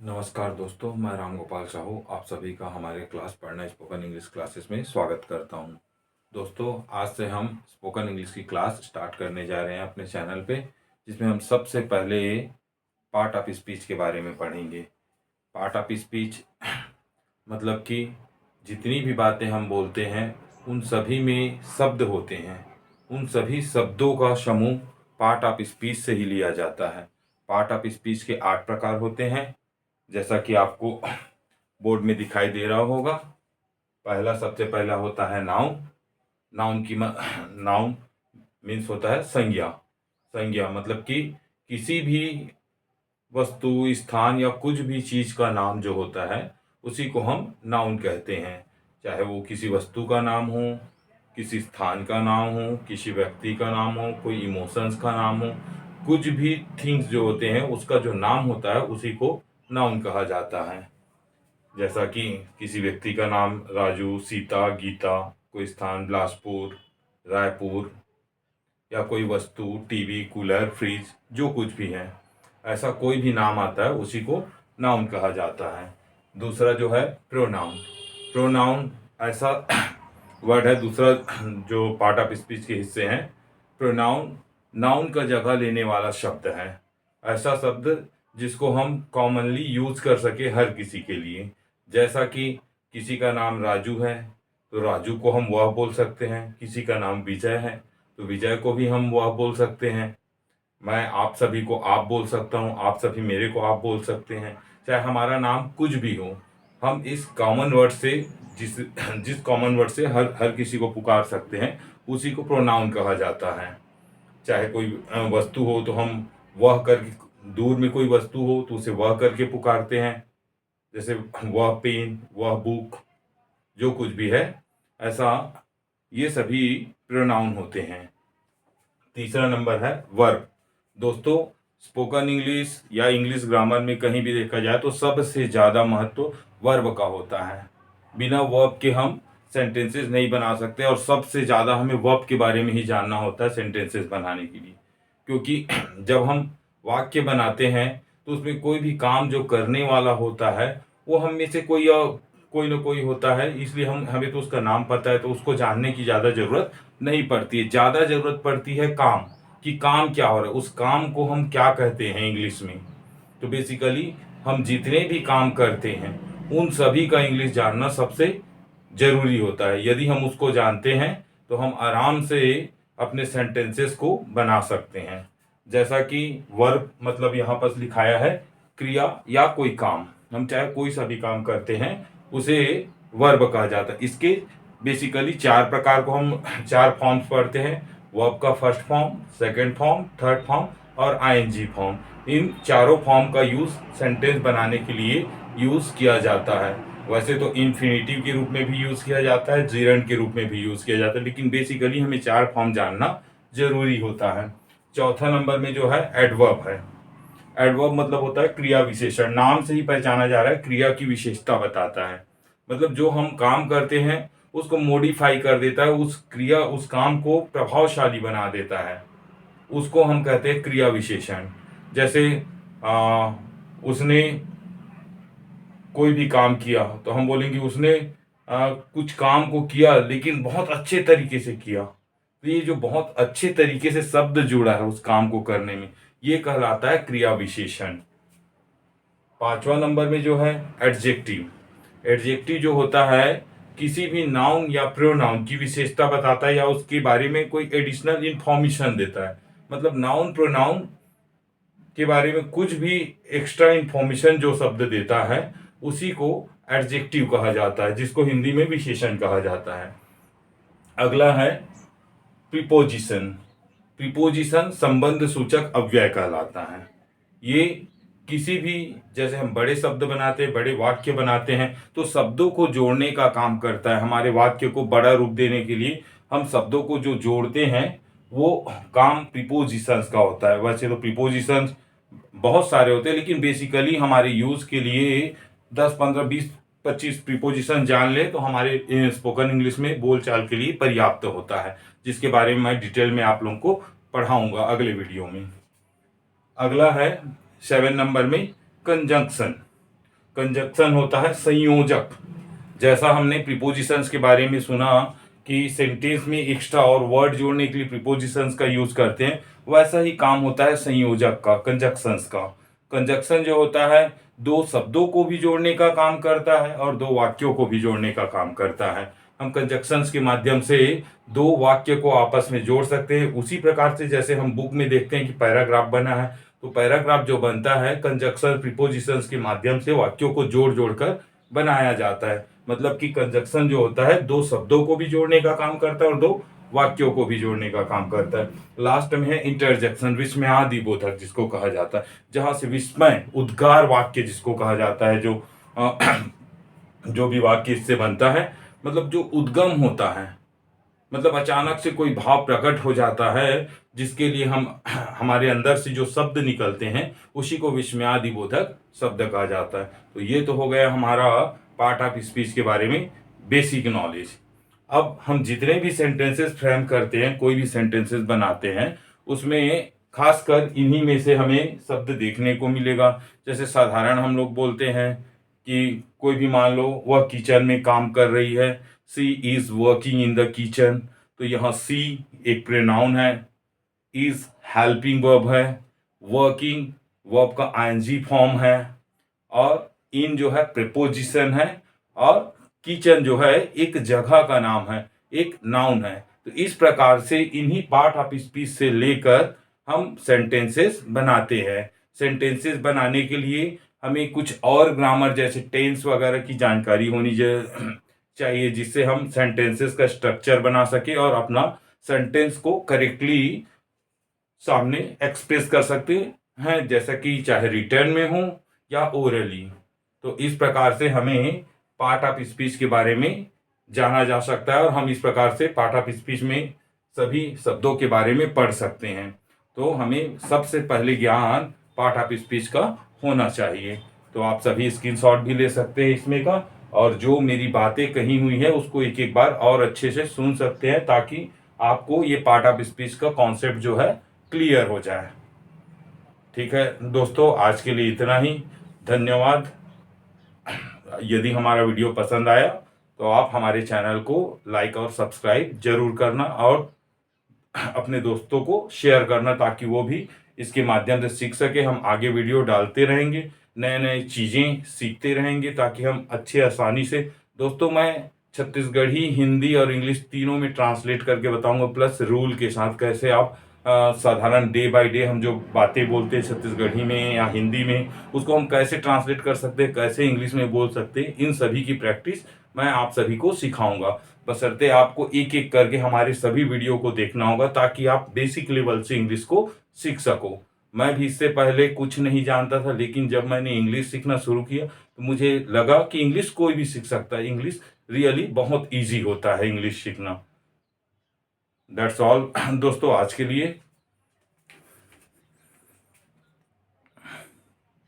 नमस्कार दोस्तों, मैं राम गोपाल साहू आप सभी का हमारे क्लास पढ़ना स्पोकन इंग्लिश क्लासेस में स्वागत करता हूं। दोस्तों, आज से हम स्पोकन इंग्लिश की क्लास स्टार्ट करने जा रहे हैं अपने चैनल पे, जिसमें हम सबसे पहले पार्ट ऑफ स्पीच के बारे में पढ़ेंगे। पार्ट ऑफ स्पीच मतलब कि जितनी भी बातें हम बोलते हैं उन सभी में शब्द होते हैं। उन सभी शब्दों का समूह पार्ट ऑफ स्पीच से ही लिया जाता है। पार्ट ऑफ स्पीच के 8 प्रकार होते हैं, जैसा कि आपको बोर्ड में दिखाई दे रहा होगा। सबसे पहला होता है नाउन। नाउन मीन्स होता है संज्ञा। संज्ञा मतलब कि किसी भी वस्तु, स्थान या कुछ भी चीज का नाम जो होता है उसी को हम नाउन कहते हैं। चाहे वो किसी वस्तु का नाम हो, किसी स्थान का नाम हो, किसी व्यक्ति का नाम हो, कोई इमोशंस का नाम हो, कुछ भी थिंग्स जो होते हैं उसका जो नाम होता है उसी को नाउन कहा जाता है। जैसा कि किसी व्यक्ति का नाम राजू, सीता, गीता, कोई स्थान बिलासपुर, रायपुर, या कोई वस्तु टीवी, कूलर, फ्रिज, जो कुछ भी है, ऐसा कोई भी नाम आता है उसी को नाउन कहा जाता है। दूसरा जो है प्रोनाउन। प्रोनाउन ऐसा वर्ड है, दूसरा जो पार्ट ऑफ स्पीच के हिस्से हैं। प्रोनाउन नाउन का जगह लेने वाला शब्द है। ऐसा शब्द जिसको हम कॉमनली यूज कर सके हर किसी के लिए। जैसा कि किसी का नाम राजू है तो राजू को हम वह बोल सकते हैं। किसी का नाम विजय है तो विजय को भी हम वह बोल सकते हैं। मैं आप सभी को आप बोल सकता हूँ, आप सभी मेरे को आप बोल सकते हैं। चाहे हमारा नाम कुछ भी हो, हम इस कॉमन वर्ड से जिस जिस कॉमन वर्ड से हर हर किसी को पुकार सकते हैं उसी को प्रोनाउन कहा जाता है। चाहे कोई वस्तु हो तो हम वह करके, दूर में कोई वस्तु हो तो उसे वह करके पुकारते हैं। जैसे वह पेन, वह बुक, जो कुछ भी है, ऐसा ये सभी प्रोनाउन होते हैं। तीसरा नंबर है वर्ब। दोस्तों, स्पोकन इंग्लिश या इंग्लिश ग्रामर में कहीं भी देखा जाए तो सबसे ज़्यादा महत्व वर्ब का होता है। बिना वर्ब के हम सेंटेंसेस नहीं बना सकते, और सबसे ज़्यादा हमें वर्ब के बारे में ही जानना होता है सेंटेंसेस बनाने के लिए। क्योंकि जब हम वाक्य बनाते हैं तो उसमें कोई भी काम जो करने वाला होता है वो हम में से कोई ना कोई होता है, इसलिए हमें तो उसका नाम पता है तो उसको जानने की ज़्यादा ज़रूरत नहीं पड़ती है। ज़्यादा ज़रूरत पड़ती है काम कि काम क्या हो रहा है, उस काम को हम क्या कहते हैं इंग्लिश में। तो बेसिकली हम जितने भी काम करते हैं उन सभी का इंग्लिश जानना सबसे जरूरी होता है। यदि हम उसको जानते हैं तो हम आराम से अपने सेंटेंसेस को बना सकते हैं। जैसा कि वर्ब मतलब यहाँ पर लिखाया है क्रिया या कोई काम। हम चाहे कोई सा भी काम करते हैं उसे वर्ब कहा जाता है। इसके बेसिकली 4 प्रकार को हम 4 फॉर्म्स पढ़ते हैं। वर्ब का first form, second form, third form और आईएनजी फॉर्म। इन चारों फॉर्म का यूज सेंटेंस बनाने के लिए यूज किया जाता है। वैसे तो इन्फिनेटिव के रूप में भी यूज किया जाता है, जिरंड के रूप में भी यूज किया जाता है, लेकिन बेसिकली हमें 4 फॉर्म जानना जरूरी होता है। चौथा नंबर में जो है एडवर्ब है। एडवर्ब मतलब होता है क्रिया विशेषण। नाम से ही पहचाना जा रहा है, क्रिया की विशेषता बताता है। मतलब जो हम काम करते हैं उसको मॉडिफाई कर देता है, उस क्रिया उस काम को प्रभावशाली बना देता है, उसको हम कहते हैं क्रिया विशेषण। जैसे उसने कोई भी काम किया तो हम बोलेंगे उसने कुछ काम को किया लेकिन बहुत अच्छे तरीके से किया। तो ये जो बहुत अच्छे तरीके से शब्द जुड़ा है उस काम को करने में, ये कहलाता है क्रिया विशेषण। पांचवा नंबर में जो है एडजेक्टिव। एडजेक्टिव जो होता है किसी भी नाउन या प्रोनाउन की विशेषता बताता है या उसके बारे में कोई एडिशनल इंफॉर्मेशन देता है। मतलब नाउन प्रोनाउन के बारे में कुछ भी एक्स्ट्रा इंफॉर्मेशन जो शब्द देता है उसी को एडजेक्टिव कहा जाता है, जिसको हिंदी में विशेषण कहा जाता है। अगला है प्रीपोजिशन। प्रीपोजिशन संबंध सूचक अव्यय कहलाता है। ये किसी भी, जैसे हम बड़े शब्द बनाते हैं, बड़े वाक्य बनाते हैं तो शब्दों को जोड़ने का काम करता है। हमारे वाक्य को बड़ा रूप देने के लिए हम शब्दों को जो जोड़ते हैं वो काम प्रीपोजिशंस का होता है। वैसे तो प्रीपोजिशंस बहुत सारे होते हैं, लेकिन बेसिकली हमारे यूज के लिए 10, 15, 20, 25 प्रीपोजिशन जान ले तो हमारे स्पोकन इंग्लिश में बोलचाल के लिए पर्याप्त होता है, जिसके बारे में मैं डिटेल में आप लोगों को पढ़ाऊंगा अगले वीडियो में। अगला है 7 नंबर में कंजंक्शन। कंजक्शन होता है संयोजक। जैसा हमने प्रीपोजिशंस के बारे में सुना कि सेंटेंस में एक्स्ट्रा और वर्ड जोड़ने के लिए प्रीपोजिशंस का यूज करते हैं, वैसा ही काम होता है संयोजक का, कंजक्शंस का। कंजक्शन जो होता है दो शब्दों को भी जोड़ने का काम करता है और दो वाक्यों को भी जोड़ने का काम करता है। हम कंजक्शंस के माध्यम से दो वाक्य को आपस में जोड़ सकते हैं। उसी प्रकार से जैसे हम बुक में देखते हैं कि पैराग्राफ बना है, तो पैराग्राफ जो बनता है कंजक्शन प्रीपोजिशंस के माध्यम से वाक्यों को जोड़ जोड़ कर बनाया जाता है। मतलब कि कंजक्शन जो होता है दो शब्दों को भी जोड़ने का काम करता है और दो वाक्यों को भी जोड़ने का काम करता है। लास्ट में है इंटरजेक्शन, विस्मयादि बोधक जिसको कहा जाता है, जहां से विस्मय उद्गार वाक्य जिसको कहा जाता है, जो भी वाक्य इससे बनता है, मतलब जो उद्गम होता है, मतलब अचानक से कोई भाव प्रकट हो जाता है जिसके लिए हम हमारे अंदर से जो शब्द निकलते हैं उसी को विस्मयादि बोधक शब्द कहा जाता है। तो ये तो हो गया हमारा पार्ट ऑफ स्पीच के बारे में बेसिक नॉलेज। अब हम जितने भी सेंटेंसेस फ्रेम करते हैं, कोई भी सेंटेंसेस बनाते हैं, उसमें खासकर इन्हीं में से हमें शब्द देखने को मिलेगा। जैसे साधारण हम लोग बोलते हैं कि कोई भी मान लो वह किचन में काम कर रही है, she is working in the kitchen, तो यहाँ सी एक प्रोनाउन है, इज हेल्पिंग वर्ब है, वर्किंग वर्ब का आईएनजी फॉर्म है, और इन जो है प्रीपोजिशन है, और किचन जो है एक जगह का नाम है, एक नाउन है। तो इस प्रकार से इन्हीं पार्ट ऑफ स्पीच से लेकर हम सेंटेंसेस बनाते हैं। सेंटेंसेस बनाने के लिए हमें कुछ और ग्रामर जैसे टेंस वगैरह की जानकारी होनी चाहिए, जिससे हम सेंटेंसेस का स्ट्रक्चर बना सके और अपना सेंटेंस को करेक्टली सामने एक्सप्रेस कर सकते हैं, जैसा कि चाहे रिटर्न में हो या ओरली। तो इस प्रकार से हमें पार्ट ऑफ स्पीच के बारे में जाना जा सकता है और हम इस प्रकार से पार्ट ऑफ स्पीच में सभी शब्दों के बारे में पढ़ सकते हैं। तो हमें सबसे पहले ज्ञान पार्ट ऑफ स्पीच का होना चाहिए। तो आप सभी स्क्रीनशॉट भी ले सकते हैं इसमें का, और जो मेरी बातें कही हुई है उसको एक एक बार और अच्छे से सुन सकते हैं, ताकि आपको ये पार्ट ऑफ स्पीच का कॉन्सेप्ट जो है क्लियर हो जाए। ठीक है दोस्तों, आज के लिए इतना ही। धन्यवाद। यदि हमारा वीडियो पसंद आया तो आप हमारे चैनल को लाइक और सब्सक्राइब जरूर करना, और अपने दोस्तों को शेयर करना, ताकि वो भी इसके माध्यम से सीख सके। हम आगे वीडियो डालते रहेंगे, नए नए चीज़ें सीखते रहेंगे, ताकि हम अच्छे आसानी से, दोस्तों मैं छत्तीसगढ़ी, हिंदी और इंग्लिश तीनों में ट्रांसलेट करके बताऊंगा, प्लस रूल के साथ कैसे आप साधारण डे बाय डे हम जो बातें बोलते हैं छत्तीसगढ़ी में या हिंदी में, उसको हम कैसे ट्रांसलेट कर सकते हैं, कैसे इंग्लिश में बोल सकते हैं, इन सभी की प्रैक्टिस मैं आप सभी को सिखाऊंगा। बशर्ते आपको एक एक करके हमारे सभी वीडियो को देखना होगा, ताकि आप बेसिक लेवल से इंग्लिश को सीख सको। मैं भी इससे पहले कुछ नहीं जानता था, लेकिन जब मैंने इंग्लिश सीखना शुरू किया तो मुझे लगा कि इंग्लिश कोई भी सीख सकता है। इंग्लिश रियली बहुत ईजी होता है इंग्लिश सीखना। दैट्स ऑल दोस्तों आज के लिए।